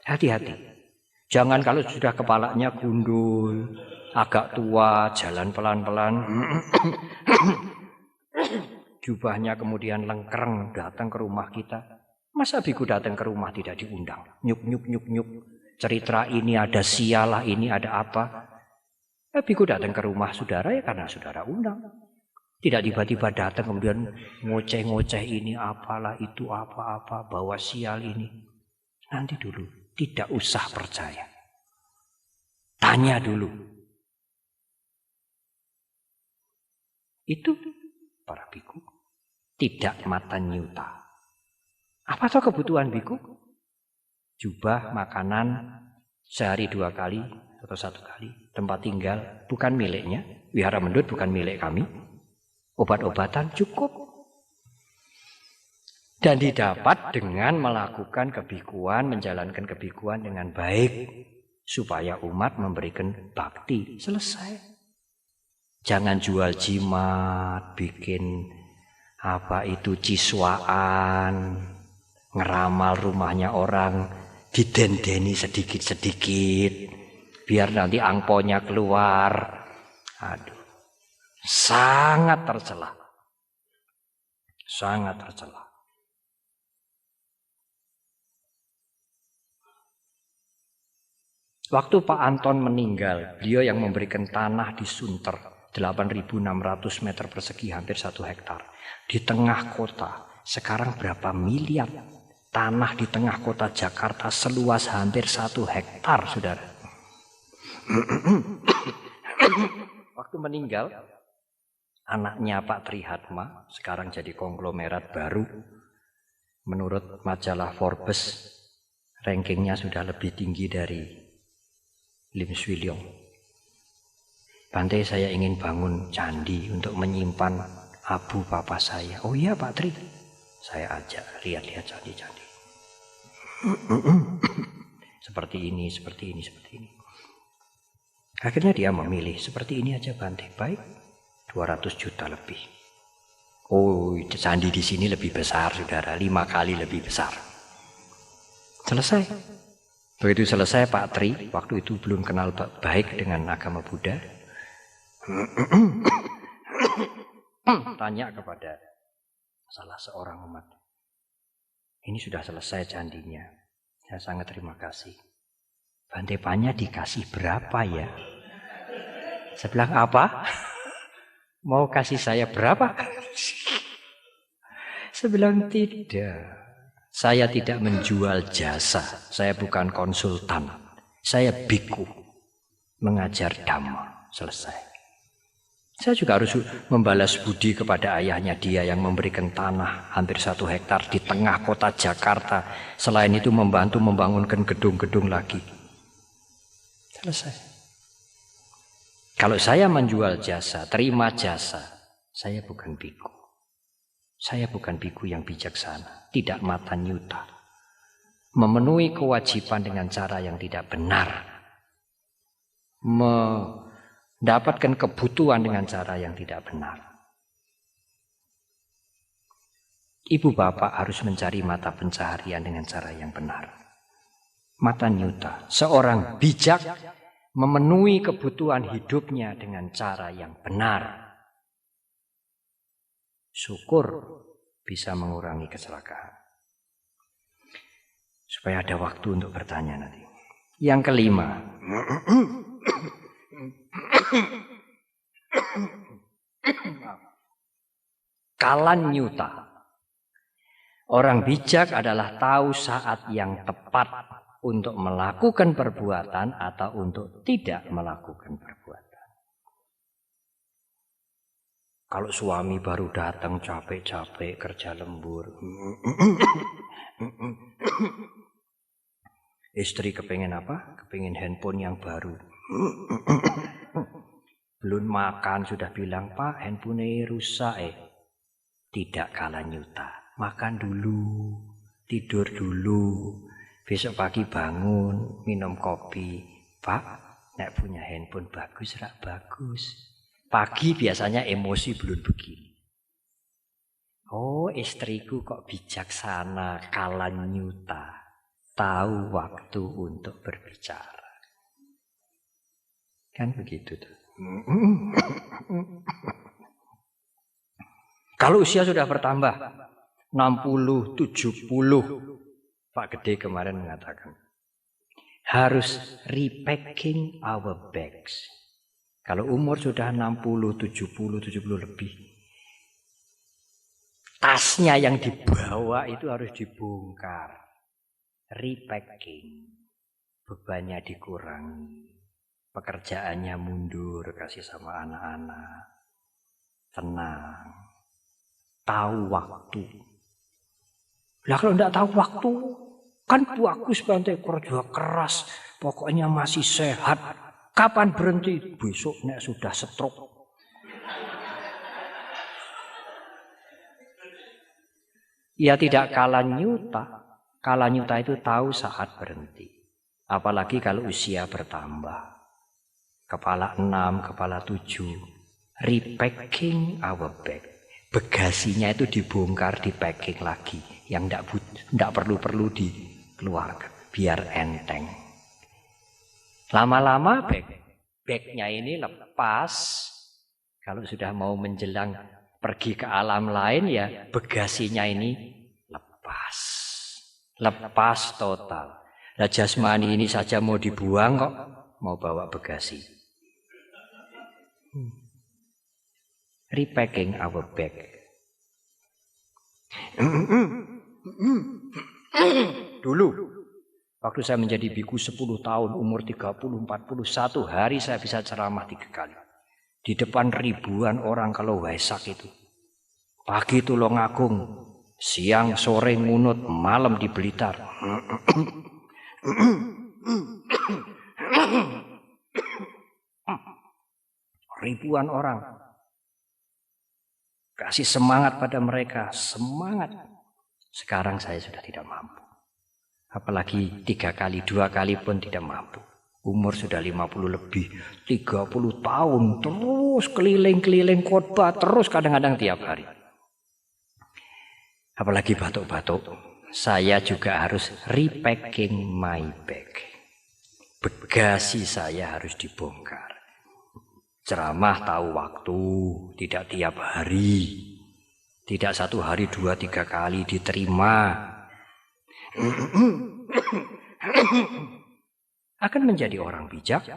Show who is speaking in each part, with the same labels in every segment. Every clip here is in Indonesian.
Speaker 1: Hati-hati. Jangan kalau sudah kepalanya gundul, agak tua, jalan pelan-pelan, jubahnya kemudian lengkereng datang ke rumah kita. Masa biku datang ke rumah tidak diundang? Nyuk, nyuk, nyuk, nyuk. Cerita ini ada sialah, ini ada apa. Biku datang ke rumah saudara ya karena saudara undang. Tidak tiba-tiba datang kemudian ngoceh-ngoceh ini apalah itu apa-apa, bawa sial ini. Nanti dulu, tidak usah percaya. Tanya dulu. Itu para biku tidak mata nyuta. Apa toh kebutuhan biku? Jubah, makanan, sehari 2 kali atau 1 kali. Tempat tinggal bukan miliknya. Wihara Mendut bukan milik kami. Obat-obatan cukup. Dan didapat dengan melakukan kebikuan, menjalankan kebikuan dengan baik. Supaya umat memberikan bakti. Selesai. Jangan jual jimat, bikin apa itu ciswaan, ngeramal rumahnya orang, didendeni sedikit-sedikit, biar nanti angponya keluar. Aduh, sangat tercela. Sangat tercela. Waktu Pak Anton meninggal, beliau yang memberikan tanah di Sunter, 8.600 meter persegi, hampir 1 hektar. Di tengah kota, sekarang berapa miliar tanah di tengah kota Jakarta seluas hampir 1 hektar, saudara. Waktu meninggal, anaknya Pak Trihatma, sekarang jadi konglomerat baru. Menurut majalah Forbes, rankingnya sudah lebih tinggi dari Lim Swee Leong. Bante, saya ingin bangun candi untuk menyimpan abu papa saya. Oh iya Pak Tri, saya ajak lihat-lihat candi-candi. Seperti ini, seperti ini, seperti ini. Akhirnya dia memilih seperti ini aja Bante. Baik, 200 juta lebih. Oh, candi di sini lebih besar, saudara. 5 kali lebih besar. Selesai. Begitu selesai Pak Tri, waktu itu belum kenal baik dengan agama Buddha. Tanya kepada salah seorang umat. Ini sudah selesai candinya. Saya sangat terima kasih. Bante Panya dikasih berapa ya? Saya bilang apa? Mau kasih saya berapa? Saya bilang tidak. Saya tidak menjual jasa. Saya bukan konsultan. Saya biku. Mengajar dhamma. Selesai. Saya juga harus membalas budi kepada ayahnya, dia yang memberikan tanah hampir 1 hektar di tengah kota Jakarta. Selain itu membantu membangunkan gedung-gedung lagi. Selesai. Kalau saya menjual jasa, terima jasa, saya bukan biku. Saya bukan biku yang bijaksana, tidak mata nyuta. Memenuhi kewajiban dengan cara yang tidak benar. Mendapatkan kebutuhan dengan cara yang tidak benar. Ibu bapak harus mencari mata pencaharian dengan cara yang benar. Mata nyuta, seorang bijak memenuhi kebutuhan hidupnya dengan cara yang benar. Syukur bisa mengurangi kecelakaan. Supaya ada waktu untuk bertanya nanti. Yang kelima. Kalan nyuta. Orang bijak adalah tahu saat yang tepat untuk melakukan perbuatan atau untuk tidak melakukan perbuatan. Kalau suami baru datang capek-capek kerja lembur. Istri kepengen apa? Kepengen handphone yang baru. Belum makan sudah bilang, Pak handphone rusak Tidak kalah nyuta. Makan dulu, tidur dulu. Besok pagi bangun, minum kopi. Pak, nek punya handphone bagus, rak bagus. Pagi biasanya emosi belum begini. Oh, istriku kok bijaksana, kalah nyuta. tahu waktu untuk berbicara. Kan begitu tuh. Kalau usia sudah bertambah 60, 70, Pak Gede kemarin mengatakan harus repacking our bags. Kalau umur sudah 60, 70 lebih, tasnya yang dibawa itu harus dibongkar. Repacking. Bebannya dikurangi. Pekerjaannya mundur, kasih sama anak-anak. Tenang. Tahu waktu. Lah kalau enggak tahu waktu, kan bagus bantai kerja keras. Pokoknya masih sehat. Kapan berhenti? Besok nek sudah stroke. Ya tidak kalah nyuta. Kalah nyuta itu tahu saat berhenti. Apalagi kalau usia bertambah. Kepala 6, kepala 7. Repacking our bag. Bagasinya itu dibongkar, dipacking lagi. Yang enggak perlu dikeluarkan. Biar enteng. Lama-lama bagnya ini lepas. Kalau sudah mau menjelang pergi ke alam lain ya bagasinya ini lepas. Lepas total. Nah jasmani ini saja mau dibuang kok mau bawa bagasi. Repacking our bag. Dulu waktu saya menjadi biku 10 tahun, umur 30, 41 hari saya bisa ceramah 3 kali. Di depan ribuan orang kalau Waisak itu. Pagi Tulungagung, siang sore Ngunut, malam di Blitar. Ribuan orang. Kasih semangat pada mereka, semangat. Sekarang saya sudah tidak mampu. Apalagi 3 kali, 2 kali pun tidak mampu. Umur sudah 50 lebih, 30 tahun, terus keliling-keliling khotbah, terus kadang-kadang tiap hari. Apalagi batuk-batuk, saya juga harus repacking my bag. Bagasi saya harus dibongkar. Ceramah tahu waktu, tidak tiap hari. Tidak 1 hari, 2, 3 kali diterima. Akan menjadi orang bijak.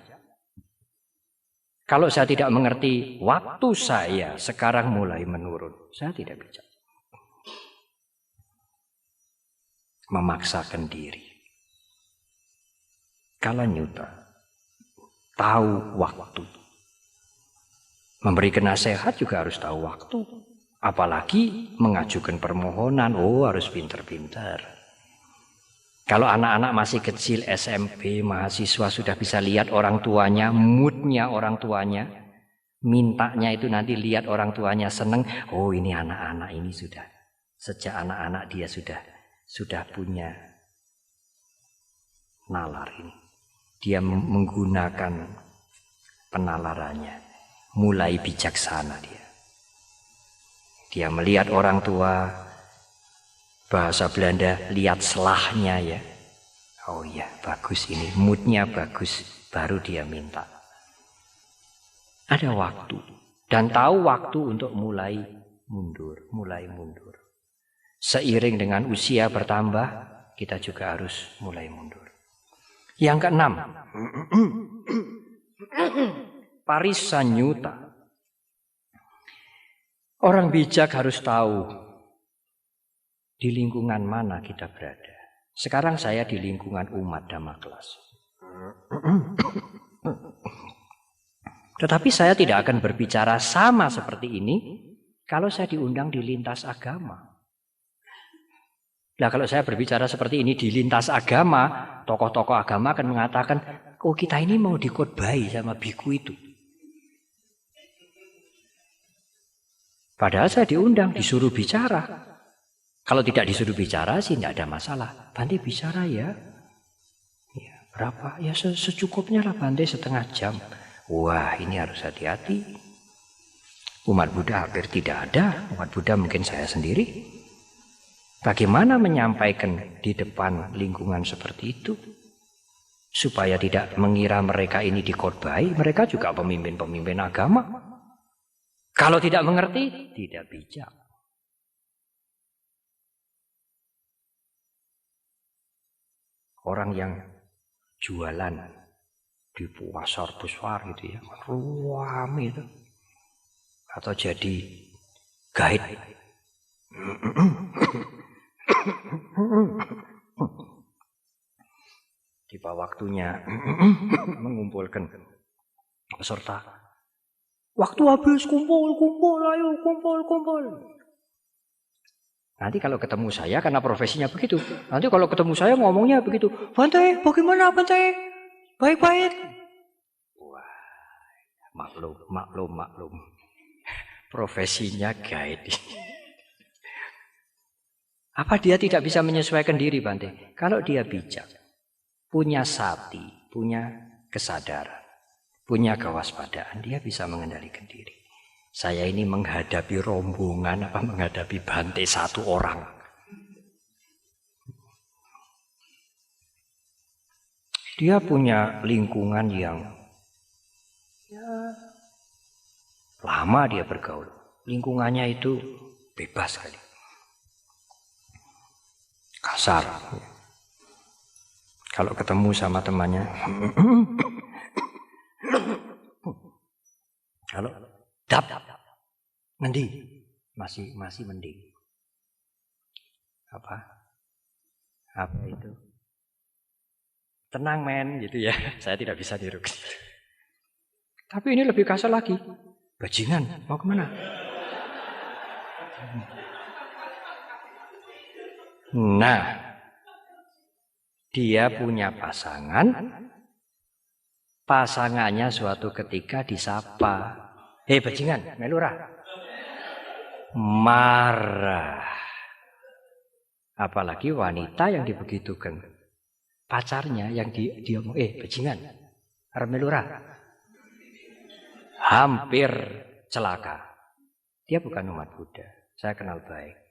Speaker 1: Kalau saya tidak mengerti waktu saya sekarang mulai menurun, saya tidak bijak. Memaksakan diri. Kalau nyuta, tahu waktu. Memberikan nasihat juga harus tahu waktu. Apalagi mengajukan permohonan, harus pintar-pintar. Kalau anak-anak masih kecil, SMP, mahasiswa sudah bisa lihat orang tuanya, moodnya orang tuanya. Mintanya itu nanti lihat orang tuanya seneng. Oh ini anak-anak ini sudah. Sejak anak-anak dia sudah punya nalar ini. Dia menggunakan penalarannya. Mulai bijaksana dia. Dia melihat orang tua, bahasa Belanda, lihat selahnya ya. Oh iya, bagus ini, moodnya bagus, baru dia minta. Ada waktu, dan tahu waktu untuk mulai mundur. Seiring dengan usia bertambah, kita juga harus mulai mundur. Yang keenam, parisanyuta. Orang bijak harus tahu di lingkungan mana kita berada. Sekarang saya di lingkungan umat Damaklas. Tetapi saya tidak akan berbicara sama seperti ini kalau saya diundang di lintas agama. Nah kalau saya berbicara seperti ini di lintas agama, tokoh-tokoh agama akan mengatakan, oh kita ini mau dikhotbahi sama biku itu. Padahal saya diundang, disuruh bicara. Kalau tidak disuruh bicara sih tidak ada masalah. Bante bicara ya. Ya berapa? Ya secukupnya lah Bante, setengah jam. Wah ini harus hati-hati. Umat Buddha hampir tidak ada. Umat Buddha mungkin saya sendiri. Bagaimana menyampaikan di depan lingkungan seperti itu? Supaya tidak mengira mereka ini dikhotbahi, mereka juga pemimpin-pemimpin agama. Kalau tidak mengerti, tidak bijak. Orang yang jualan di pasar besar gitu ya, ramai itu. Atau jadi guide. Tiba waktunya mengumpulkan peserta. Waktu habis, kumpul, ayo kumpul. Nanti kalau ketemu saya, karena profesinya begitu. Nanti kalau ketemu saya ngomongnya begitu. Bante, bagaimana Bante? Baik-baik. Wah, maklum. Profesinya guide. Apa dia tidak bisa menyesuaikan diri, Bante? Kalau dia bijak, punya sati, punya kesadaran, punya kewaspadaan, dia bisa mengendalikan diri. Saya ini menghadapi rombongan apa menghadapi Bante satu orang. Dia punya lingkungan yang lama dia bergaul. Lingkungannya itu bebas sekali. Kasar. Kalau ketemu sama temannya, kalau dap, mending, masih mending. Apa itu? Tenang men, gitu ya. Saya tidak bisa niru. Tapi ini lebih kasar lagi. Bajingan, mau kemana? Nah, dia punya pasangannya suatu ketika disapa, hei bajingan, melurah. Marah. Apalagi wanita yang dibegitukan. Pacarnya yang dia ngomong, bajingan, arep melurah. Hampir celaka. Dia bukan umat Buddha, saya kenal baik.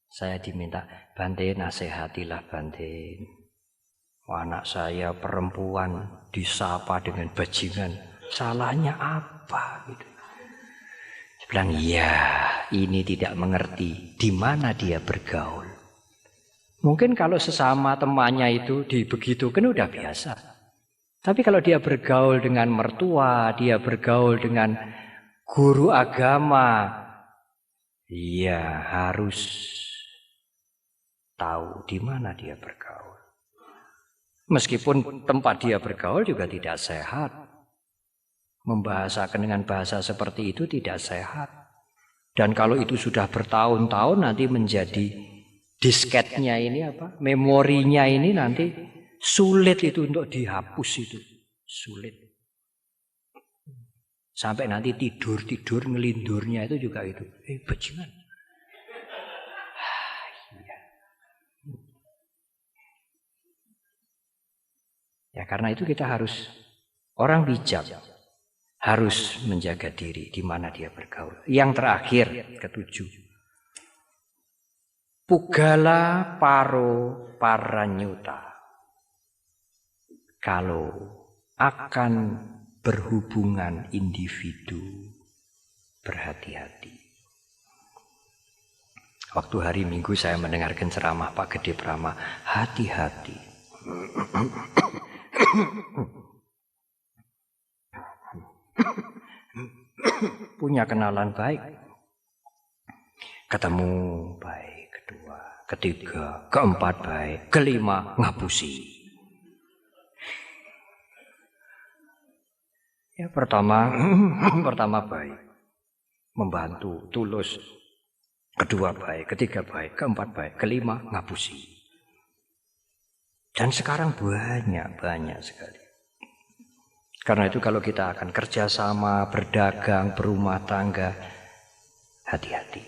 Speaker 1: Saya diminta, Bante nasihatilah Bante. Anak saya perempuan disapa dengan bajingan. Salahnya apa? Gitu. Dia bilang, ya ini tidak mengerti di mana dia bergaul. Mungkin kalau sesama temannya itu dibegitukan udah biasa. Tapi kalau dia bergaul dengan mertua, dia bergaul dengan guru agama, ya harus tahu di mana dia bergaul. Meskipun tempat dia bergaul juga tidak sehat. Membahasakan dengan bahasa seperti itu tidak sehat. Dan kalau itu sudah bertahun-tahun nanti menjadi disketnya ini memorinya ini nanti sulit itu untuk dihapus itu. Sulit. Sampai nanti tidur ngelindurnya itu juga itu. Bajingan. Ya karena itu kita harus, orang bijak harus menjaga diri di mana dia bergaul. Yang terakhir, ketujuh. Pugala paro paranyuta. Kalau akan berhubungan individu, berhati-hati. Waktu hari Minggu saya mendengarkan ceramah Pak Gede Prama, hati-hati. Punya kenalan baik, ketemu baik, kedua, ketiga, keempat baik, kelima ngapusi. Ya pertama baik, membantu, tulus, kedua baik, ketiga baik, keempat baik, kelima ngapusi. Dan sekarang banyak sekali. Karena itu kalau kita akan kerjasama, berdagang, berumah tangga, hati-hati.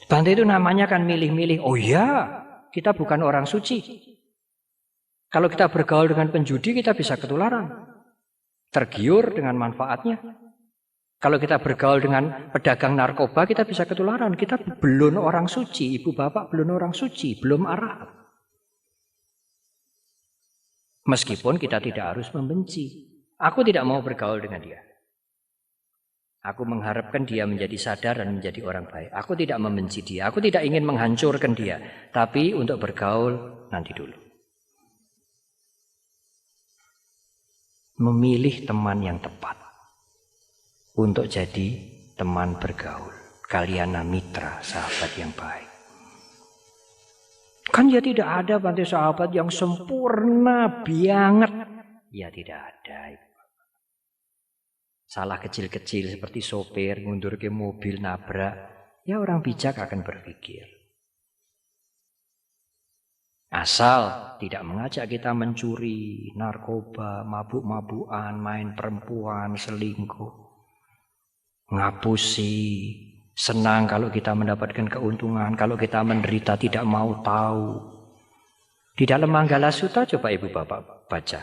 Speaker 1: Bante itu namanya kan milih-milih. Oh ya, kita bukan orang suci. Kalau kita bergaul dengan penjudi, kita bisa ketularan. Tergiur dengan manfaatnya. Kalau kita bergaul dengan pedagang narkoba, kita bisa ketularan. Kita belum orang suci, ibu bapak belum orang suci, belum arah. Meskipun kita tidak harus membenci. Aku tidak mau bergaul dengan dia. Aku mengharapkan dia menjadi sadar dan menjadi orang baik. Aku tidak membenci dia. Aku tidak ingin menghancurkan dia. Tapi untuk bergaul, nanti dulu. Memilih teman yang tepat. Untuk jadi teman bergaul. Kalyana mitra, sahabat yang baik. Kan ya tidak ada Bante sahabat yang sempurna banget. Ya tidak ada. Salah kecil-kecil seperti sopir, mundur ke mobil, nabrak. Ya orang bijak akan berpikir. Asal tidak mengajak kita mencuri, narkoba, mabuk-mabukan, main perempuan, selingkuh. Ngapusi, senang kalau kita mendapatkan keuntungan, kalau kita menderita tidak mau tahu. Di dalam Manggala Sutta coba ibu bapak baca.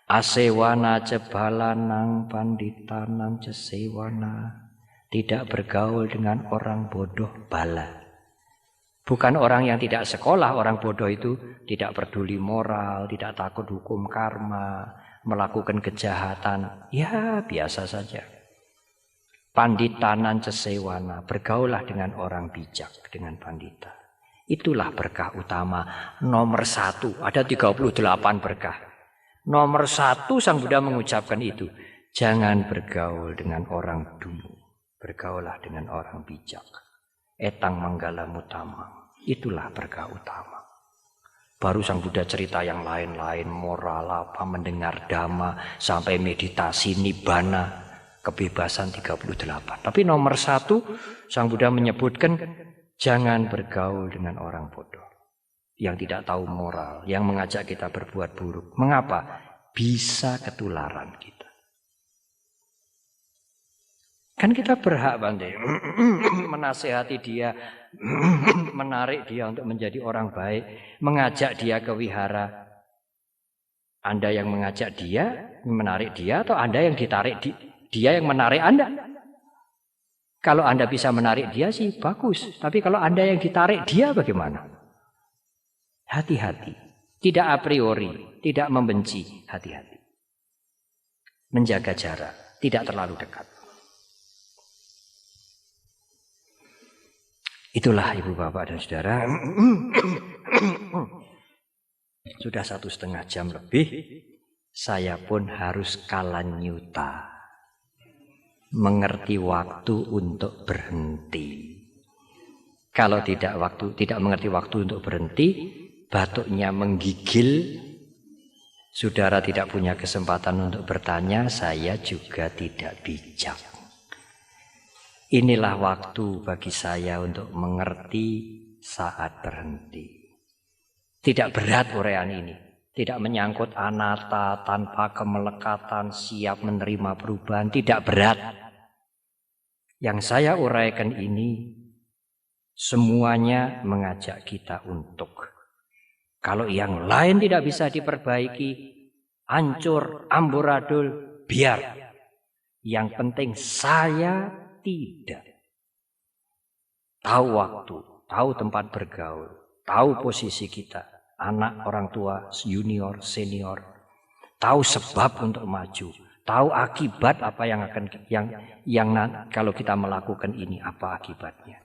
Speaker 1: Asewana cebalanang panditanang cesewana. Tidak bergaul dengan orang bodoh bala. Bukan orang yang tidak sekolah, orang bodoh itu tidak peduli moral, tidak takut hukum karma, melakukan kejahatan. Ya biasa saja. Panditanan cesewana, bergaulah dengan orang bijak, dengan pandita. Itulah berkah utama. Nomor 1, ada 38 berkah. Nomor 1 Sang Buddha mengucapkan itu. Jangan bergaul dengan orang dungu. Bergaulah dengan orang bijak. Etang manggala mutama. Itulah berkah utama. Baru Sang Buddha cerita yang lain-lain. Moral apa, mendengar dhamma, sampai meditasi, nibbana. Kebebasan 38. Tapi nomor 1 Sang Buddha menyebutkan jangan bergaul dengan orang bodoh yang tidak tahu moral, yang mengajak kita berbuat buruk. Mengapa? Bisa ketularan kita. Kan kita berhak Bante menasehati dia, menarik dia untuk menjadi orang baik, mengajak dia ke wihara. Anda yang mengajak dia, menarik dia, atau Anda yang ditarik dia yang menarik Anda. Kalau Anda bisa menarik dia sih bagus. Tapi kalau Anda yang ditarik dia bagaimana? Hati-hati. Tidak a priori. Tidak membenci. Hati-hati. Menjaga jarak. Tidak terlalu dekat. Itulah ibu bapak dan saudara. Sudah 1,5 jam lebih. Saya pun harus kalanyuta. Mengerti waktu untuk berhenti. Kalau tidak mengerti waktu untuk berhenti, batuknya menggigil, saudara tidak punya kesempatan untuk bertanya, saya juga tidak bijak. Inilah waktu bagi saya untuk mengerti saat berhenti. Tidak berat uraian ini. Tidak menyangkut anatta, tanpa kemelekatan, siap menerima perubahan. Tidak berat. Yang saya uraikan ini semuanya mengajak kita untuk. Kalau yang lain tidak bisa diperbaiki, hancur, amburadul, biar. Yang penting saya tidak. Tahu waktu, tahu tempat bergaul, tahu posisi kita. Anak, orang tua, junior, senior. Tahu sebab untuk maju. Tahu akibat apa yang akan kalau kita melakukan ini apa akibatnya.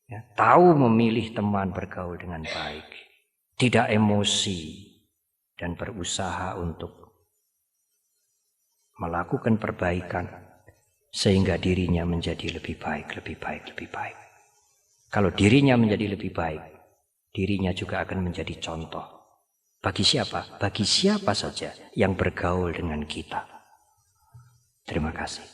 Speaker 1: Ya, tahu memilih teman bergaul dengan baik, tidak emosi dan berusaha untuk melakukan perbaikan sehingga dirinya menjadi lebih baik, lebih baik, lebih baik. Kalau dirinya menjadi lebih baik, dirinya juga akan menjadi contoh. Bagi siapa? Bagi siapa saja yang bergaul dengan kita. Terima kasih.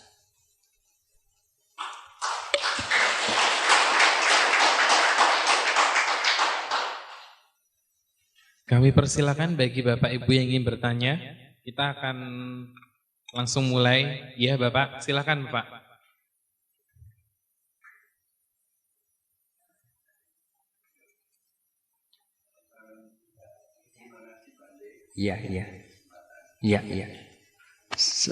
Speaker 2: Kami persilakan bagi Bapak Ibu yang ingin bertanya. Kita akan langsung mulai. Ya Bapak, silakan Bapak.
Speaker 1: Iya.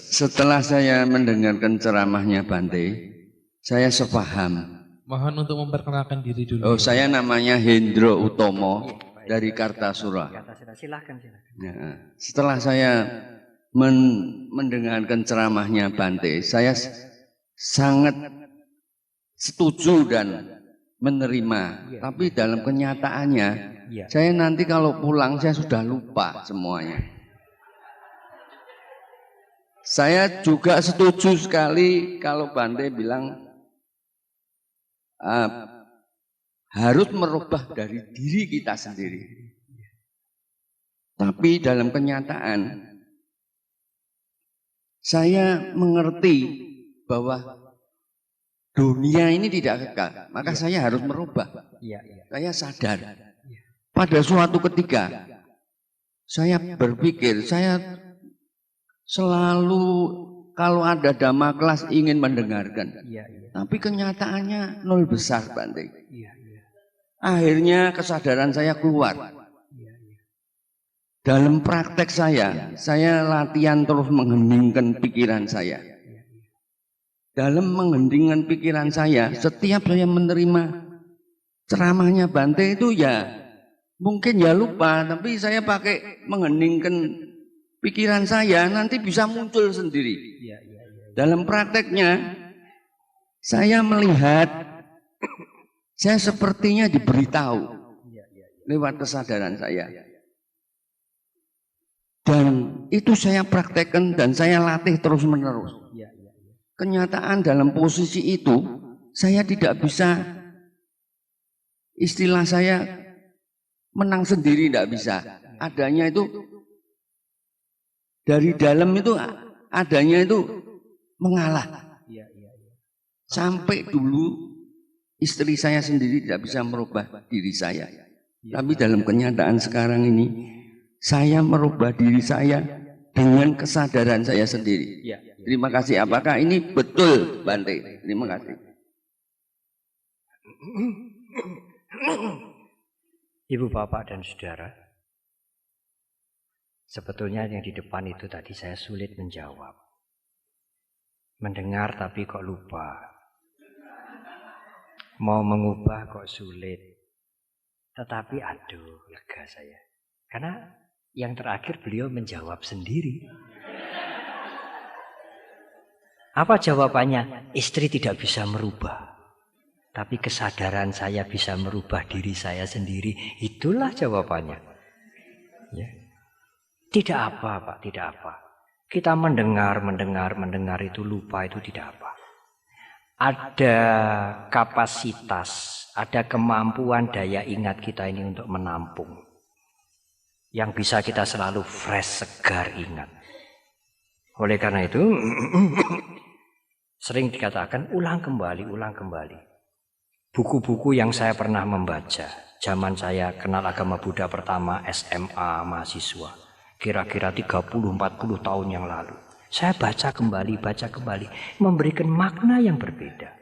Speaker 3: Setelah saya mendengarkan ceramahnya Bante, saya sepaham.
Speaker 2: Mohon untuk memperkenalkan diri dulu.
Speaker 3: Oh, saya namanya Hendro Utomo dari Kartasura.
Speaker 1: Silakan.
Speaker 3: Ya, setelah saya mendengarkan ceramahnya Bante, saya sangat setuju dan menerima. Tapi dalam kenyataannya, saya nanti kalau pulang saya sudah lupa semuanya. Saya juga setuju sekali kalau Bante bilang harus merubah dari diri kita sendiri. Tapi dalam kenyataan, saya mengerti bahwa dunia ini tidak kekal, maka saya harus merubah. Saya sadar. Pada suatu ketika, saya berpikir, saya selalu kalau ada dhamma kelas ingin mendengarkan. Tapi kenyataannya nol besar Bante. Akhirnya kesadaran saya keluar. Dalam praktek saya latihan terus mengheningkan pikiran saya. Dalam menghendingkan pikiran saya, setiap saya menerima ceramahnya Bante itu ya mungkin ya lupa, tapi saya pakai mengheningkan pikiran saya nanti bisa muncul sendiri. Dalam prakteknya saya melihat saya sepertinya diberitahu lewat kesadaran saya. Dan itu saya praktekkan dan saya latih terus menerus. Kenyataan dalam posisi itu saya tidak bisa, istilah saya menang sendiri tidak bisa. Adanya itu dari dalam itu adanya itu mengalah. Sampai dulu istri saya sendiri tidak bisa merubah diri saya. Tapi dalam kenyataan sekarang ini saya merubah diri saya dengan kesadaran saya sendiri. Terima kasih. Apakah ini betul Bante? Terima kasih.
Speaker 1: Ibu, bapak dan saudara, sebetulnya yang di depan itu tadi saya sulit menjawab. Mendengar tapi kok lupa. Mau mengubah kok sulit. Tetapi aduh, lega saya. Karena yang terakhir beliau menjawab sendiri. Apa jawabannya? Istri tidak bisa merubah. Tapi kesadaran saya bisa merubah diri saya sendiri. Itulah jawabannya. Ya. Tidak apa, Pak, tidak apa. Kita mendengar itu lupa itu tidak apa. Ada kapasitas, ada kemampuan daya ingat kita ini untuk menampung. Yang bisa kita selalu fresh, segar ingat. Oleh karena itu, sering dikatakan ulang kembali. Buku-buku yang saya pernah membaca, zaman saya kenal agama Buddha pertama SMA mahasiswa, kira-kira 30-40 tahun yang lalu. Saya baca kembali, memberikan makna yang berbeda.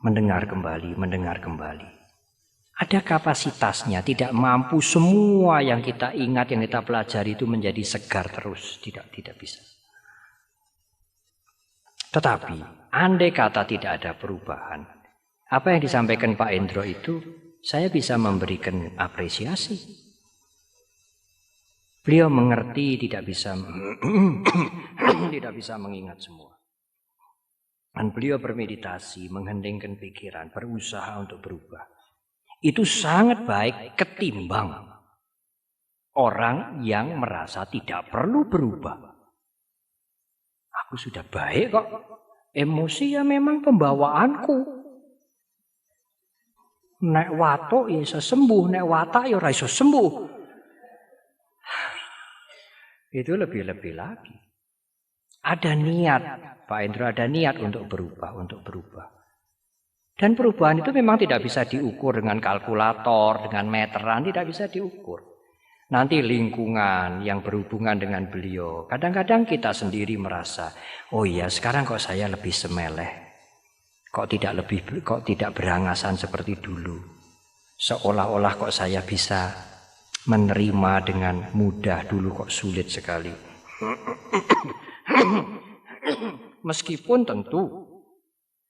Speaker 1: Mendengar kembali. Ada kapasitasnya, tidak mampu semua yang kita ingat, yang kita pelajari itu menjadi segar terus. Tidak bisa. Tetapi, andai kata tidak ada perubahan, apa yang disampaikan Pak Hendro itu, saya bisa memberikan apresiasi. Beliau mengerti, tidak bisa mengingat semua. Dan beliau bermeditasi, mengheningkan pikiran, berusaha untuk berubah. Itu sangat baik ketimbang orang yang merasa tidak perlu berubah. Aku sudah baik kok. Emosi ya memang pembawaanku. Nek wato ya iso sembuh, nek watak ya ora iso sembuh. Itu lebih-lebih lagi. Ada niat, Pak Hendro, ada niat untuk berubah. Dan perubahan itu memang tidak bisa diukur dengan kalkulator, dengan meteran, tidak bisa diukur. Nanti lingkungan yang berhubungan dengan beliau, kadang-kadang kita sendiri merasa, oh iya sekarang kok saya lebih semeleh, kok tidak berangasan seperti dulu, seolah-olah kok saya bisa menerima dengan mudah, dulu kok sulit sekali. Meskipun tentu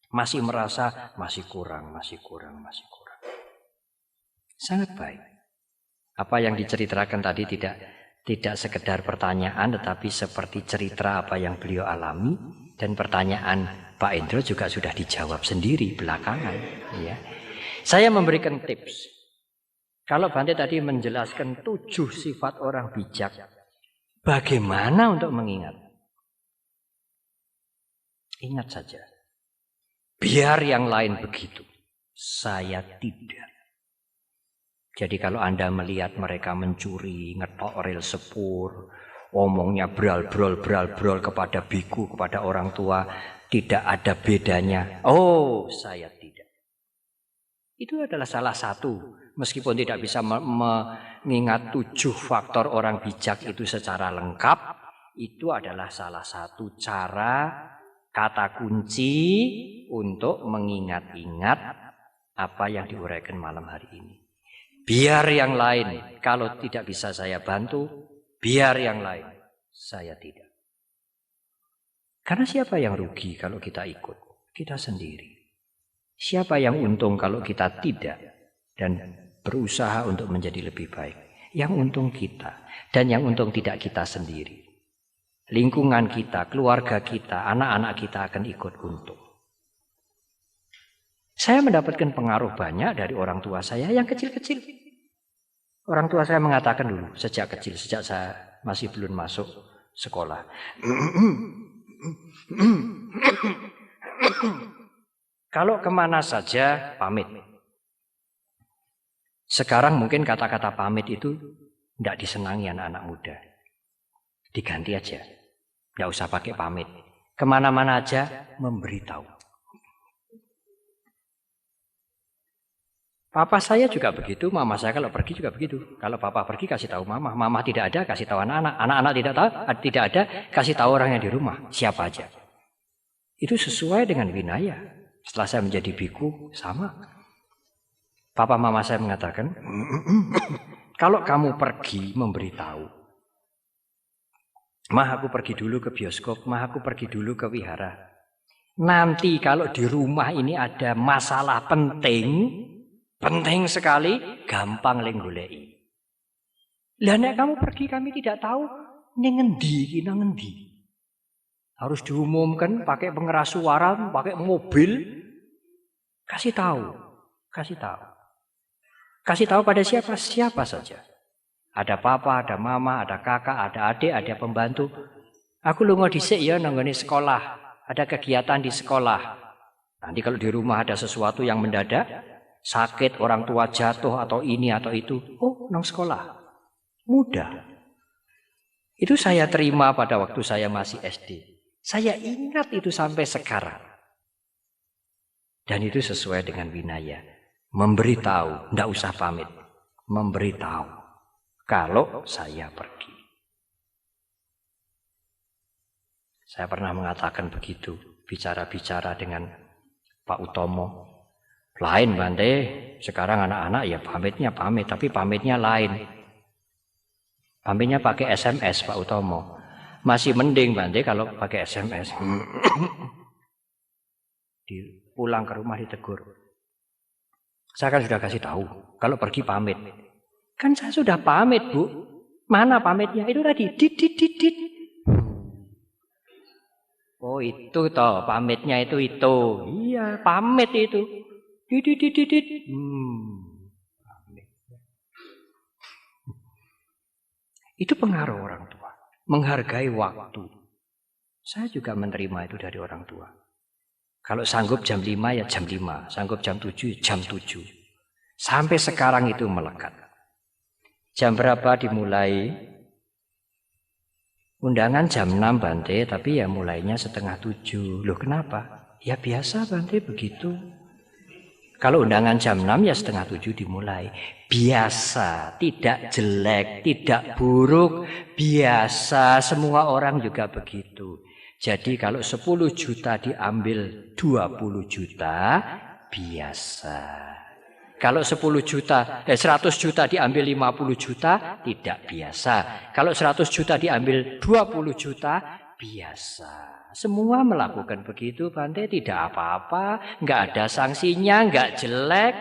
Speaker 1: masih merasa masih kurang. Sangat baik. Apa yang diceritakan tadi tidak sekedar pertanyaan, tetapi seperti cerita apa yang beliau alami, dan pertanyaan Pak Endro juga sudah dijawab sendiri belakangan. Ya. Saya memberikan tips. Kalau Bante tadi menjelaskan 7 sifat orang bijak, bagaimana untuk mengingat? Ingat saja, biar yang lain begitu, saya tidak. Jadi kalau Anda melihat mereka mencuri, ngetok rel sepur, omongnya bral-brol kepada biku, kepada orang tua, tidak ada bedanya. Oh, saya tidak. Itu adalah salah satu, meskipun tidak bisa mengingat 7 faktor orang bijak itu secara lengkap, itu adalah salah satu cara, kata kunci untuk mengingat-ingat apa yang diuraikan malam hari ini. Biar yang lain, kalau tidak bisa saya bantu, biar yang lain, saya tidak. Karena siapa yang rugi kalau kita ikut? Kita sendiri. Siapa yang untung kalau kita tidak dan berusaha untuk menjadi lebih baik? Yang untung kita, dan yang untung tidak kita sendiri. Lingkungan kita, keluarga kita, anak-anak kita akan ikut untung. Saya mendapatkan pengaruh banyak dari orang tua saya yang kecil-kecil. Orang tua saya mengatakan dulu, sejak kecil, sejak saya masih belum masuk sekolah. Kalau kemana saja, pamit. Sekarang mungkin kata-kata pamit itu tidak disenangi anak-anak muda. Diganti aja, tidak usah pakai pamit. Kemana-mana aja, memberitahu. Papa saya juga begitu, mama saya kalau pergi juga begitu. Kalau papa pergi kasih tahu mama, mama tidak ada kasih tahu anak-anak, anak-anak tidak ada kasih tahu orang yang di rumah, siapa aja. Itu sesuai dengan winaya. Setelah saya menjadi biku sama. Papa mama saya mengatakan, kalau kamu pergi memberitahu, mah aku pergi dulu ke bioskop, mah aku pergi dulu ke wihara. Nanti kalau di rumah ini ada masalah penting sekali, gampang lenggolei. Lah nek kamu pergi kami tidak tahu ngendi kina ngendi. Harus diumumkan pakai pengeras suara, pakai mobil. Kasih tahu. Kasih tahu pada siapa saja. Ada papa, ada mama, ada kakak, ada adik, ada pembantu. Aku lunga dhisik ya nanggone sekolah. Ada kegiatan di sekolah. Nanti kalau di rumah ada sesuatu yang mendadak, sakit, orang tua jatuh atau ini atau itu. Oh, nang sekolah. Mudah. Itu saya terima pada waktu saya masih SD. Saya ingat itu sampai sekarang. Dan itu sesuai dengan winaya. Memberitahu, tidak usah pamit. Memberitahu. Kalau saya pergi. Saya pernah mengatakan begitu. Bicara-bicara dengan Pak Utomo. Lain Bante, sekarang anak-anak ya pamitnya pamit, tapi pamitnya lain. Pamitnya pakai SMS Pak Utomo. Masih mending Bante kalau pakai SMS. Pulang ke rumah ditegur. Saya kan sudah kasih tahu, kalau pergi pamit. Kan saya sudah pamit Bu. Mana pamitnya? Itu tadi, dit. Oh itu toh, pamitnya itu. Iya, pamit itu. Dit. Itu pengaruh orang tua. Menghargai waktu. Saya juga menerima itu dari orang tua. Kalau sanggup jam 5 ya jam 5. Sanggup jam 7 ya jam 7. Sampai sekarang itu melekat. Jam berapa dimulai? Undangan jam 6 Bante, tapi ya mulainya 6:30. Loh kenapa? Ya biasa Bante begitu. Kalau undangan jam 6 ya 6:30 dimulai. Biasa, tidak jelek, tidak buruk. Biasa, semua orang juga begitu. Jadi kalau 10 juta diambil 20 juta, biasa. Kalau 10 juta, 100 juta diambil 50 juta, tidak biasa. Kalau 100 juta diambil 20 juta, biasa. Semua melakukan begitu, Bante, tidak apa-apa, nggak ada sanksinya, nggak jelek.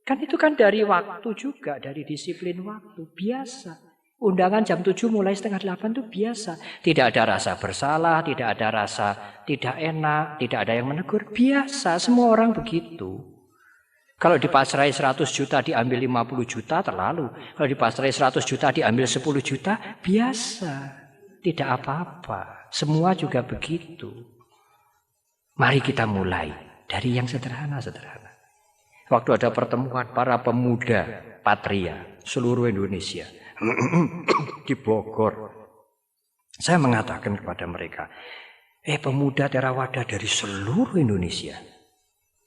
Speaker 1: Kan itu kan dari waktu juga, dari disiplin waktu, biasa. Undangan jam 7 mulai setengah 8 itu biasa. Tidak ada rasa bersalah, tidak ada rasa tidak enak, tidak ada yang menegur. Biasa, semua orang begitu. Kalau dipasrai 100 juta diambil 50 juta terlalu. Kalau dipasrai 100 juta diambil 10 juta, biasa. Tidak apa-apa. Semua juga begitu. Mari kita mulai dari yang sederhana-sederhana. Waktu ada pertemuan para pemuda Patria seluruh Indonesia di Bogor, saya mengatakan kepada mereka, pemuda Theravada dari seluruh Indonesia,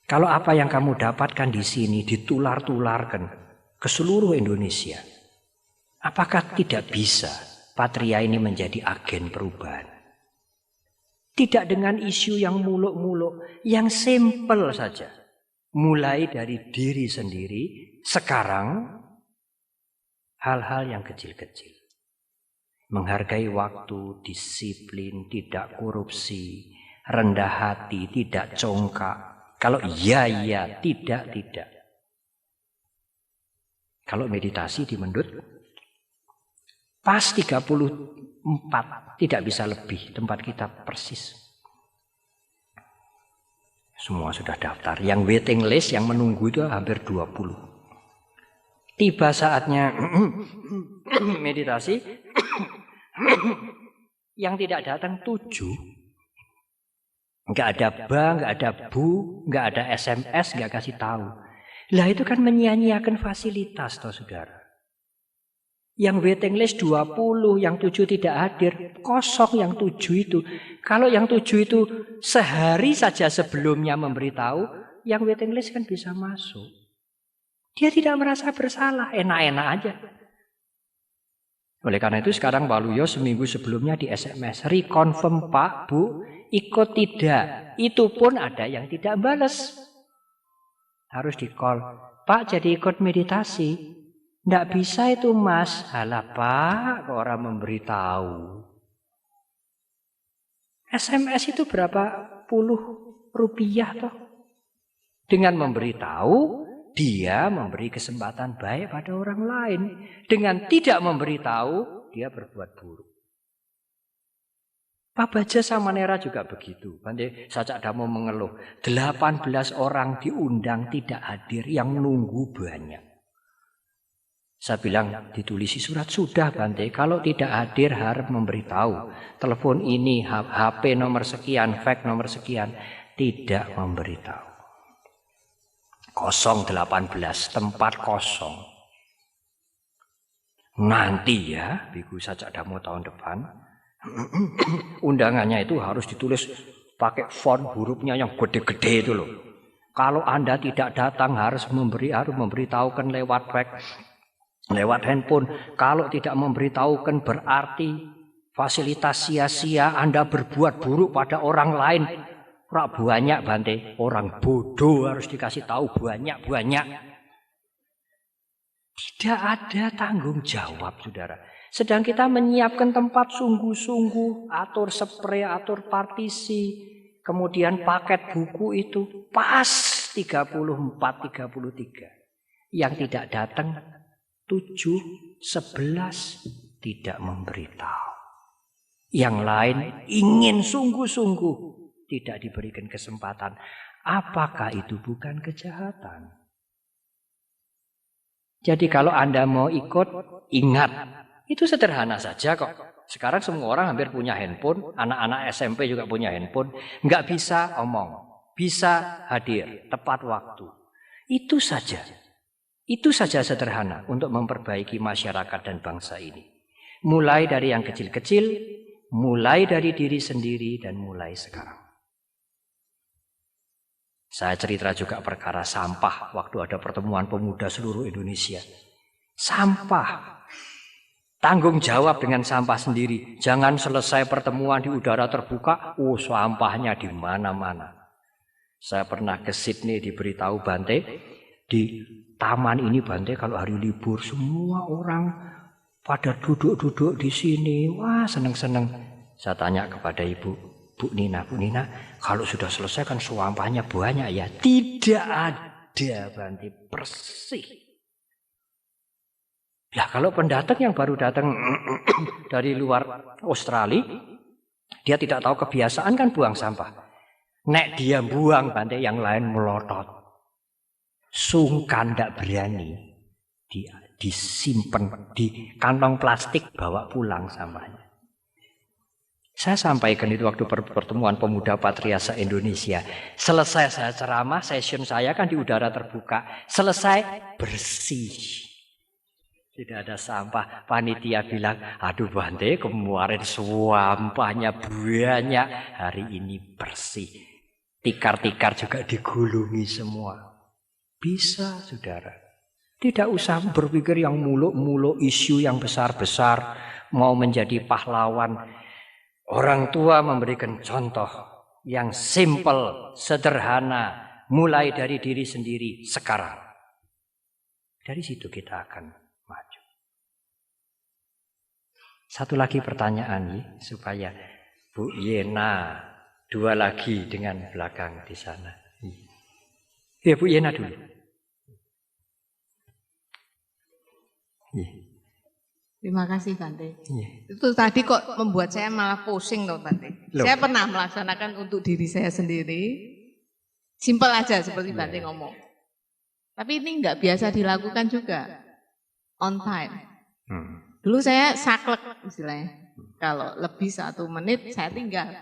Speaker 1: kalau apa yang kamu dapatkan di sini ditular-tularkan ke seluruh Indonesia, apakah tidak bisa Patria ini menjadi agen perubahan? Tidak dengan isu yang muluk-muluk, yang simpel saja. Mulai dari diri sendiri, sekarang hal-hal yang kecil-kecil. Menghargai waktu, disiplin, tidak korupsi, rendah hati, tidak congkak. Kalau iya, tidak. Kalau meditasi di Mendut, pas 34, tidak bisa lebih, tempat kita persis. Semua sudah daftar. Yang waiting list, yang menunggu itu hampir 20. Tiba saatnya meditasi, yang tidak datang 7. Enggak ada ba, enggak ada bu, enggak ada SMS, enggak kasih tahu. Lah itu kan menyia-nyiakan fasilitas toh saudara. Yang waiting list 20, yang 7 tidak hadir, kosong yang 7 itu. Kalau yang 7 itu sehari saja sebelumnya memberitahu, yang waiting list kan bisa masuk. Dia tidak merasa bersalah, enak-enak aja. Oleh karena itu sekarang Waluyo seminggu sebelumnya di SMS, reconfirm Pak, Bu, ikut tidak. Itu pun ada yang tidak balas. Harus di call, Pak jadi ikut meditasi. Nggak bisa itu Mas. Halah Pak, kok orang memberitahu. SMS itu berapa puluh rupiah toh. Dengan memberitahu, dia memberi kesempatan baik pada orang lain. Dengan tidak memberitahu, dia berbuat buruk. Pak Baja Samanera juga begitu. Bante Sacak Dhammo mengeluh. 18 orang diundang tidak hadir, yang nunggu banyak. Saya bilang ditulisi surat, sudah Bante, kalau tidak hadir harap memberitahu. Telepon ini, HP nomor sekian, fax nomor sekian, tidak memberitahu. 018, tempat kosong. Nanti ya, Biku Sacak Dhammo tahun depan, undangannya itu harus ditulis pakai font hurufnya yang gede-gede itu loh. Kalau Anda tidak datang harus memberitahukan lewat fax, lewat handphone. Kalau tidak memberitahukan berarti fasilitas sia-sia, Anda berbuat buruk pada orang lain. Rak banyak Bante, orang bodoh harus dikasih tahu banyak-banyak. Tidak ada tanggung jawab saudara. Sedang kita menyiapkan tempat sungguh-sungguh, atur spray, atur partisi, kemudian paket buku itu pas 34, 33. Yang tidak datang 7, 11 tidak memberitahu. Yang lain ingin sungguh-sungguh, tidak diberikan kesempatan. Apakah itu bukan kejahatan? Jadi kalau Anda mau ikut, ingat, itu sederhana saja kok. Sekarang semua orang hampir punya handphone, anak-anak SMP juga punya handphone. Nggak bisa omong, bisa hadir, tepat waktu. Itu saja. Itu saja sederhana untuk memperbaiki masyarakat dan bangsa ini. Mulai dari yang kecil-kecil, mulai dari diri sendiri, dan mulai sekarang. Saya cerita juga perkara sampah waktu ada pertemuan pemuda seluruh Indonesia. Sampah. Tanggung jawab dengan sampah sendiri. Jangan selesai pertemuan di udara terbuka, sampahnya di mana-mana. Saya pernah ke Sydney diberitahu Bante, Di taman ini Bante kalau hari libur semua orang pada duduk-duduk di sini. Wah, seneng-seneng. Saya tanya kepada ibu, Bu Nina, kalau sudah selesai kan sampahnya banyak ya? Tidak ada Bante, bersih. Ya kalau pendatang yang baru datang dari luar Australia, dia tidak tahu kebiasaan kan buang sampah. Nek dia buang Bante, yang lain melotot. Sungkan tidak berani. Disimpan di kantong plastik, bawa pulang sampahnya. Saya sampaikan itu waktu pertemuan pemuda Patriarsa Indonesia. Selesai saya ceramah, session saya kan di udara terbuka. Selesai, bersih. Tidak ada sampah. Panitia bilang, aduh Bante, kemarin sampahnya banyak. Hari ini bersih. Tikar-tikar juga digulungi semua. Bisa, saudara. Tidak usah berpikir yang muluk-muluk, isu yang besar-besar. Mau menjadi pahlawan. Orang tua memberikan contoh yang simple, sederhana. Mulai dari diri sendiri sekarang. Dari situ kita akan maju. Satu lagi pertanyaan supaya Bu Yena, 2 lagi dengan belakang di sana. Ya Bu Yena dulu.
Speaker 4: Terima kasih Bante. Itu tadi kok membuat saya malah pusing loh Bante. Saya pernah melaksanakan untuk diri saya sendiri. Simpel aja seperti Bante ngomong. Tapi ini nggak biasa dilakukan juga. On time. Dulu saya saklek istilahnya. Kalau lebih 1 menit saya tinggal.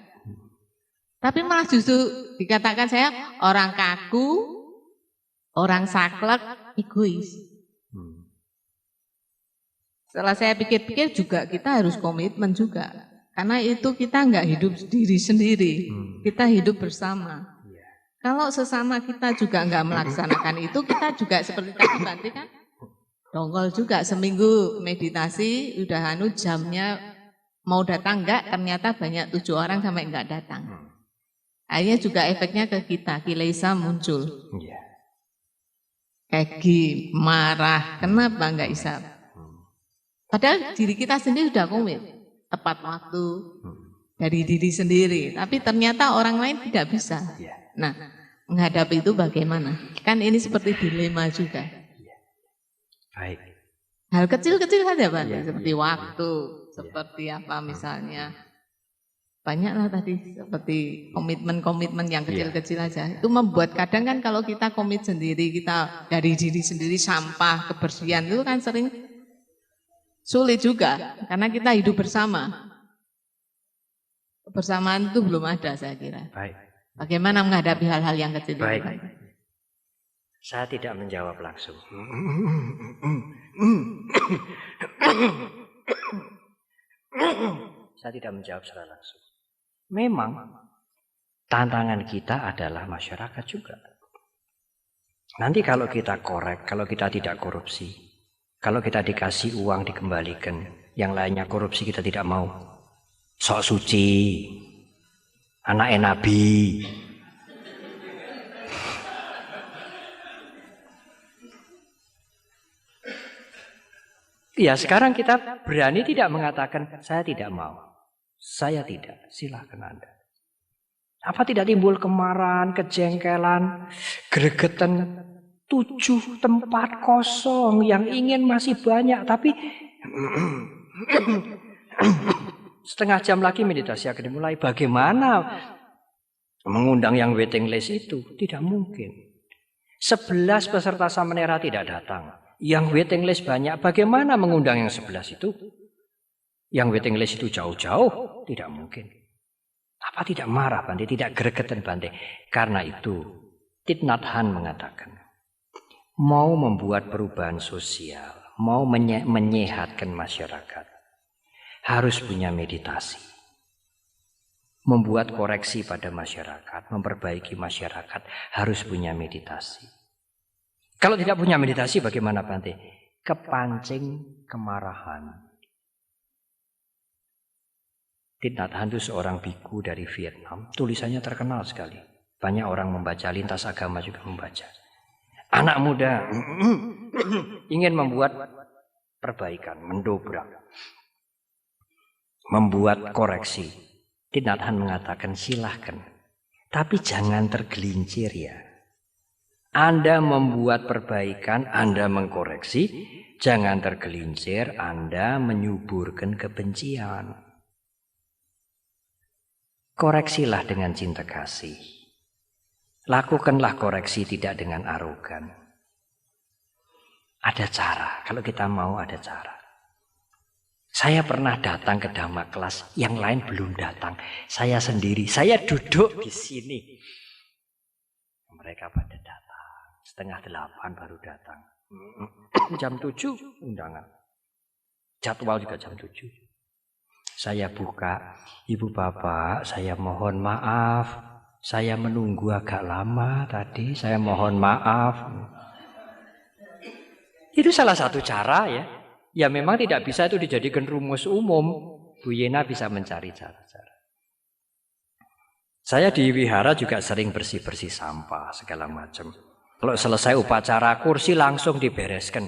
Speaker 4: Tapi malah justru dikatakan saya orang kaku, orang saklek, egois. Setelah saya pikir-pikir juga kita harus komitmen juga. Karena itu kita nggak hidup diri sendiri. Kita hidup bersama. Kalau sesama kita juga nggak melaksanakan itu, kita juga seperti tadi Bante kan. Dongkol juga seminggu meditasi, udah jamnya mau datang enggak, ternyata banyak 7 orang sampai enggak datang. Akhirnya juga efeknya ke kita, kilesa muncul. Kegi, marah, kenapa enggak isap? Padahal diri kita sendiri sudah komit, tepat waktu dari diri sendiri. Tapi ternyata orang lain tidak bisa. Nah, menghadapi itu bagaimana? Kan ini seperti dilema juga.
Speaker 1: Baik.
Speaker 4: Hal kecil-kecil saja Pak, seperti waktu, seperti apa misalnya. Banyaklah tadi seperti komitmen-komitmen yang kecil-kecil aja. Itu membuat kadang kan kalau kita komit sendiri, kita dari diri sendiri sampah, kebersihan itu kan sering sulit juga karena kita hidup bersama. Kebersamaan itu belum ada saya kira.
Speaker 1: Baik.
Speaker 4: Bagaimana menghadapi hal-hal yang kecil itu?
Speaker 1: Baik. Saya tidak menjawab langsung. Saya tidak menjawab secara langsung. Memang tantangan kita adalah masyarakat juga. Nanti kalau kita korek, kalau kita tidak korupsi, kalau kita dikasih uang dikembalikan, yang lainnya korupsi kita tidak mau. Sok suci, anak Nabi. Ya sekarang kita berani tidak mengatakan saya tidak mau. Saya tidak, silakan Anda. Apa tidak timbul kemarahan, kejengkelan, gregetan, 7 tempat kosong yang ingin masih banyak tapi setengah jam lagi meditasi akan dimulai. Bagaimana mengundang yang waiting list itu? Tidak mungkin. 11 peserta Samanera tidak datang. Yang waiting list banyak, bagaimana mengundang yang 11 itu? Yang waiting list itu jauh-jauh, tidak mungkin. Apa tidak marah Bante, tidak gregetan Bante? Karena itu, Thich Nhat Hanh mengatakan, mau membuat perubahan sosial, mau menyehatkan masyarakat, harus punya meditasi. Membuat koreksi pada masyarakat, memperbaiki masyarakat, harus punya meditasi. Kalau tidak punya meditasi bagaimana Bante? Kepancing kemarahan. Thich Nhat Hanh itu seorang biku dari Vietnam. Tulisannya terkenal sekali. Banyak orang membaca, lintas agama juga membaca. Anak muda ingin membuat perbaikan, mendobrak, membuat koreksi. Tindakan mengatakan silahkan, tapi jangan tergelincir ya. Anda membuat perbaikan, Anda mengkoreksi, jangan tergelincir, Anda menyuburkan kebencian. Koreksilah dengan cinta kasih. Lakukanlah koreksi tidak dengan arogan. Ada cara, kalau kita mau ada cara. Saya pernah datang ke Dhamma kelas, yang lain belum datang. Saya sendiri, saya duduk di sini. Mereka pada datang, 7:30 baru datang. Jam 7 undangan. Jadwal juga jam 7. Saya buka, Ibu Bapak, saya mohon maaf. Saya menunggu agak lama tadi, saya mohon maaf. Itu salah satu cara ya. Ya memang tidak bisa itu dijadikan rumus umum. Bu Yena bisa mencari cara-cara. Saya di wihara juga sering bersih-bersih sampah segala macam. Kalau selesai upacara kursi langsung dibereskan.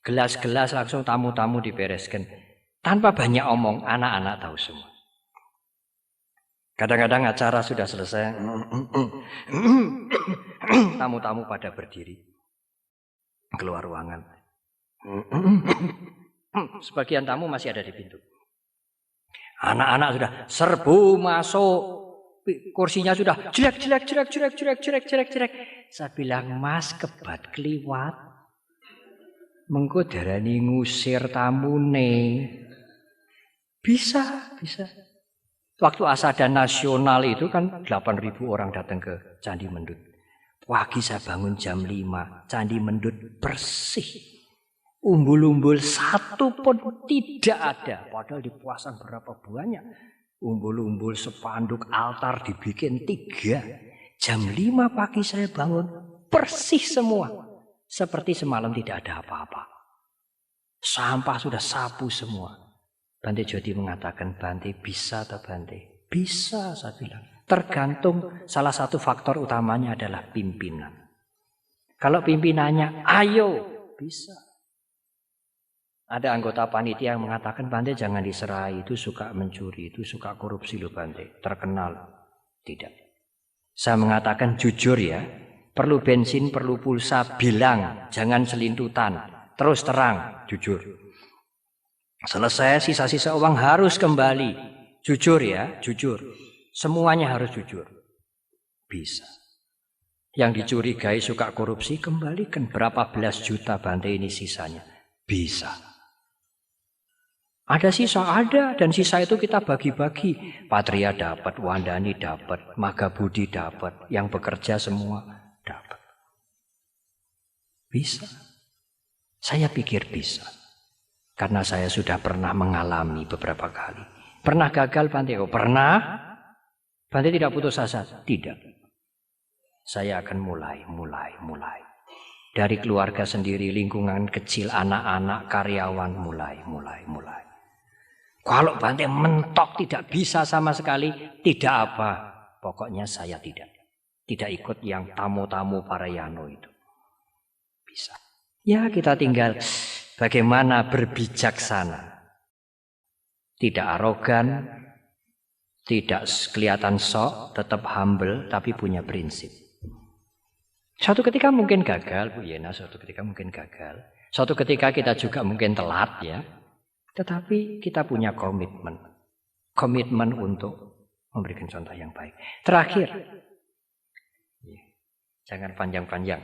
Speaker 1: Gelas-gelas langsung tamu-tamu dibereskan. Tanpa banyak omong, anak-anak tahu semua. Kadang-kadang acara sudah selesai, tamu-tamu pada berdiri, keluar ruangan. Sebagian tamu masih ada di pintu. Anak-anak sudah serbu masuk, kursinya sudah jelek. Saya bilang, Mas kebat kliwat, mengko darani ngusir tamune. Bisa. Waktu asada nasional itu kan 8.000 orang datang ke Candi Mendut. Pagi saya bangun jam 5, Candi Mendut bersih. Umbul-umbul satu pun tidak ada. Padahal dipasang berapa banyak. Umbul-umbul spanduk altar dibikin 3. Jam 5 pagi saya bangun, bersih semua. Seperti semalam tidak ada apa-apa. Sampah sudah sapu semua. Bante Jodi mengatakan, Bante bisa atau Bante? Bisa, saya bilang. Tergantung, salah satu faktor utamanya adalah pimpinan. Kalau pimpinannya, ayo, bisa. Ada anggota panitia yang mengatakan, Bante jangan diserai, itu suka mencuri, itu suka korupsi loh Bante. Terkenal. Tidak. Saya mengatakan jujur ya, perlu bensin, perlu pulsa, bilang, jangan selintutan. Terus terang, jujur. Selesai sisa-sisa uang harus kembali. Jujur ya, jujur. Semuanya harus jujur. Bisa. Yang dicurigai suka korupsi, kembalikan berapa belas juta Bante ini sisanya. Bisa. Ada sisa, ada. Dan sisa itu kita bagi-bagi. Patria dapat, Wandani dapat, Magabudi dapat. Yang bekerja semua dapat. Bisa. Saya pikir bisa. Karena saya sudah pernah mengalami beberapa kali. Pernah gagal Bante? Oh, pernah. Bante tidak putus asa? Tidak. Saya akan mulai. Dari keluarga sendiri, lingkungan kecil, anak-anak, karyawan, mulai. Kalau Bante mentok tidak bisa sama sekali, tidak apa. Pokoknya saya tidak ikut yang tamu-tamu Parayano itu. Bisa. Ya kita tinggal bagaimana berbijaksana. Tidak arogan, tidak kelihatan sok, tetap humble, tapi punya prinsip. Suatu ketika mungkin gagal, Bu Yena, suatu ketika mungkin gagal. Suatu ketika kita juga mungkin telat ya. Tetapi kita punya komitmen. Komitmen untuk memberikan contoh yang baik. Terakhir, jangan panjang-panjang.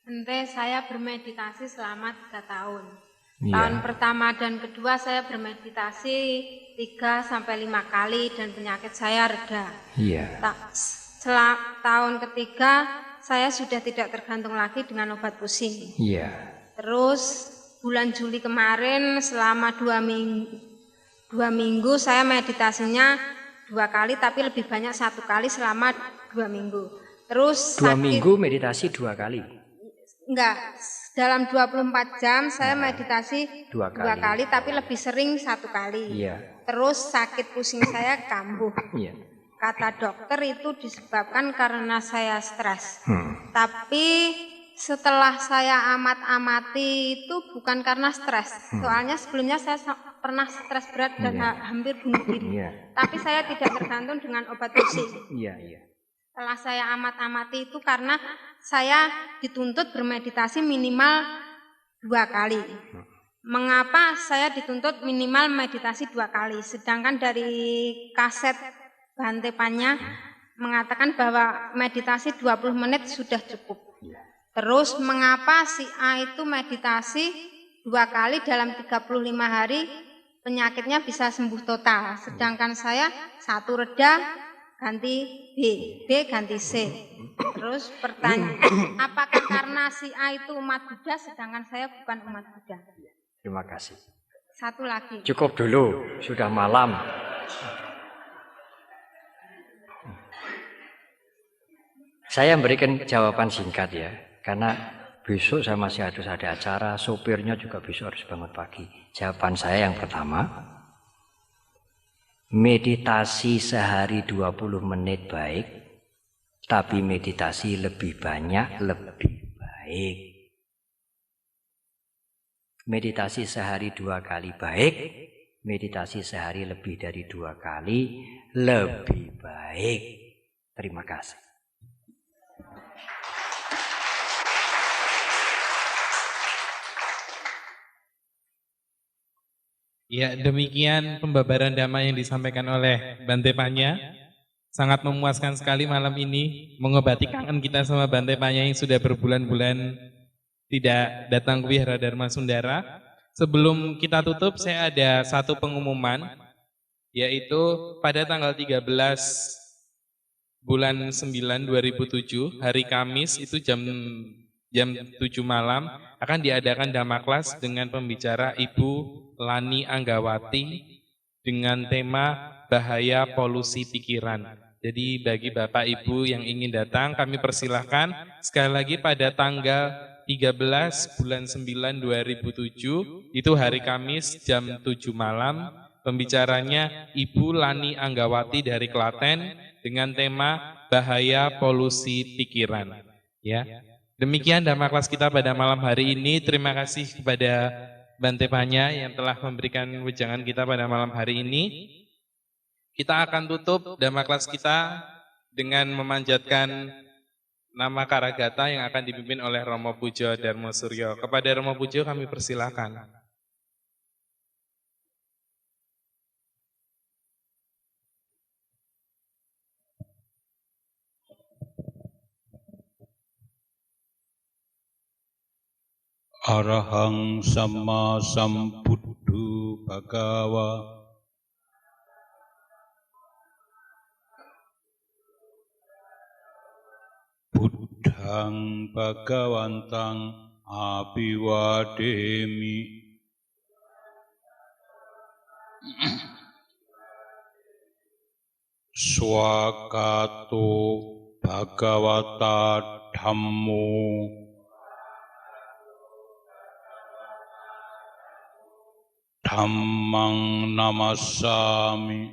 Speaker 5: Bante, saya bermeditasi selama 3 tahun.
Speaker 1: Ya.
Speaker 5: Tahun pertama dan kedua saya bermeditasi 3-5 kali dan penyakit saya reda.
Speaker 1: Iya.
Speaker 5: Tahun ketiga saya sudah tidak tergantung lagi dengan obat pusing.
Speaker 1: Iya.
Speaker 5: Terus bulan Juli kemarin selama 2 minggu saya meditasinya 2 kali tapi lebih banyak 1 kali selama 2 minggu. Terus
Speaker 1: 2 minggu meditasi 2 kali.
Speaker 5: Enggak, dalam 24 jam saya meditasi 2 kali tapi lebih sering 1 kali.
Speaker 1: Iya.
Speaker 5: Terus sakit pusing saya kambuh.
Speaker 1: Iya.
Speaker 5: kata dokter itu disebabkan karena saya stres. Tapi setelah saya amati itu bukan karena stres. Soalnya sebelumnya saya pernah stres berat dan hampir bunuh diri. Tapi saya tidak tergantung dengan obat pusing. Setelah saya amati itu karena saya dituntut bermeditasi minimal 2 kali. Mengapa saya dituntut minimal meditasi 2 kali? Sedangkan dari kaset Bante Panya mengatakan bahwa meditasi 20 menit sudah cukup. Terus mengapa si A itu meditasi 2 kali dalam 35 hari penyakitnya bisa sembuh total. Sedangkan saya 1 reda ganti B, B ganti C. Terus pertanyaan, apakah karena si A itu umat Buddha sedangkan saya bukan umat Buddha?
Speaker 1: Terima kasih.
Speaker 5: Satu lagi.
Speaker 1: Cukup dulu, sudah malam. Saya memberikan jawaban singkat ya, karena besok saya masih harus ada acara, sopirnya juga besok harus bangun pagi. Jawaban saya yang pertama, meditasi sehari 20 menit baik, tapi meditasi lebih banyak lebih baik. Meditasi sehari 2 kali baik, meditasi sehari lebih dari 2 kali lebih baik. Terima kasih.
Speaker 2: Ya, demikian pembabaran dhamma yang disampaikan oleh Bante Panya. Sangat memuaskan sekali malam ini, mengobati kangen kita sama Bante Panya yang sudah berbulan-bulan tidak datang ke Wihara Dharma Sundara. Sebelum kita tutup, saya ada satu pengumuman, yaitu pada tanggal 13 bulan 9 2007, hari Kamis itu jam 7 malam akan diadakan Dhamma Kelas dengan pembicara Ibu Lani Anggawati dengan tema bahaya polusi pikiran. Jadi bagi Bapak Ibu yang ingin datang kami persilahkan sekali lagi pada tanggal 13 bulan 9 2007 itu hari Kamis jam 7 malam. Pembicaranya Ibu Lani Anggawati dari Klaten dengan tema bahaya polusi pikiran. Ya. Demikian Dhamma Kelas kita pada malam hari ini. Terima kasih kepada Bante Panya yang telah memberikan wejangan kita pada malam hari ini. Kita akan tutup Dhamma Kelas kita dengan memanjatkan nama Karagata yang akan dipimpin oleh Romo Pujo Darmo Suryo. Kepada Romo Pujo kami persilahkan.
Speaker 6: Arahang Samma Sambuddho Bhagawa Buddhang Bhagawantang Abhiwademi Swakato Bhagavata Dhammo Dhammang namassami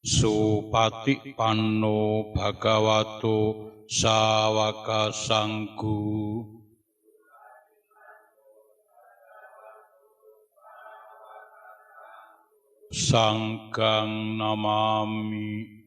Speaker 6: Supatipanno bhagavato sawaka sanggu Sanggang namami